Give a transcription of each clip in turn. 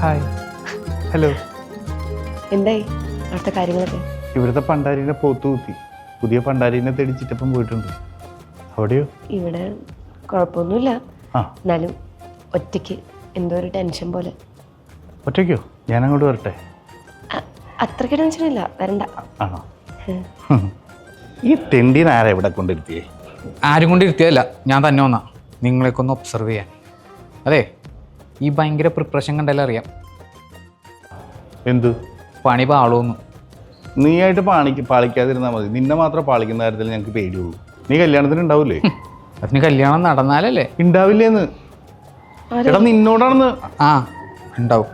Hi. Hello. എന്തായി അവിടുത്തെ കാര്യങ്ങളൊക്കെ? ഇവിടുത്തെ പണ്ടാരീനെ പോത്തു കുത്തി. പുതിയ പണ്ടാരീനെ തേടി ചിറ്റപ്പം പോയിട്ടുണ്ട്. അവിടെയോ? ഇവിടെ കുഴപ്പമൊന്നുമില്ല. ആ. എന്നാലും ഒറ്റയ്ക്ക് എന്തോ ഒരു ടെൻഷൻ പോലെ. ഒറ്റയ്ക്കോ? ഞാൻ അങ്ങോട്ട് വരട്ടെ? അത്രയ്ക്ക് ടെൻഷനില്ല, വരണ്ട. ആണോ? ഈ തെണ്ടീനെ ആരാ ഇവിടെ കൊണ്ടിരുത്തിയേ? ആരും കൊണ്ടിരുത്തിയതല്ല, ഞാൻ തന്നെ വന്നാ നിങ്ങളെയൊക്കെ ഒന്ന് ഒബ്സർവ് ചെയ്യാൻ. അതെ, ഈ ഭയങ്കര പ്രിപ്പറേഷൻ കണ്ടാലും അറിയാം എന്ത് പണി പാളോന്ന്. നീ ആയിട്ട് പാളിക്കാതിരുന്നാൽ മതി. നിന്നെ മാത്രം പാളിക്കുന്ന കാര്യത്തിൽ ഞങ്ങൾക്ക് പേടിയുള്ളൂ. നീ കല്യാണത്തിന് ഉണ്ടാവില്ലേ? അതിന് കല്യാണം നടന്നാലല്ലേ? ഉണ്ടാവില്ലേന്ന്. എടാ നിന്നോടാണെന്ന്. ആ ഉണ്ടാവും.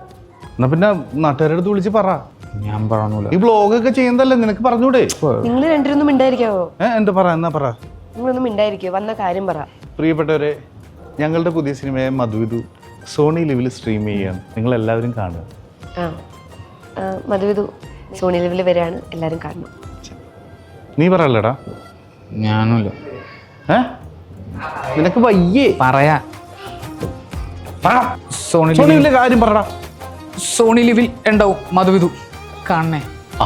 എന്നാ പിന്നെ നാട്ടുകാരുടെ അടുത്ത് വിളിച്ച് പറ. ഞാൻ പറഞ്ഞൂല. ഈ വ്ളോഗൊക്കെ ചെയ്യുന്നതല്ലേ, നിനക്ക് പറഞ്ഞൂടെ? നിങ്ങൾ രണ്ടുപേരൊന്നും മിണ്ടായിരിക്കാവോ? എന്താ പറ, എന്നാ പറ. നിങ്ങളൊന്നും മിണ്ടായിരിക്കോ, വന്ന കാര്യം പറ. പ്രിയപ്പെട്ടവരെ, ഞങ്ങളുടെ പുതിയ സിനിമയെ മധുവിധു സോണി ലിവിൽ സ്ട്രീം ചെയ്യാണ്. നിങ്ങൾ എല്ലാവരും കാണുക. മധുവിധു സോണി ലിവിൽ വരെയാണ്, എല്ലാവരും കാണണം. നീ പറയല്ലടാ. ഞാനുമില്ല. നിനക്ക് വയ്യേ പറയാ. സോണി ലിവിലെ കാര്യം പറടാ. സോണി ലിവിൽ ഉണ്ടാവും മധുവിധു കാണണേ. ആ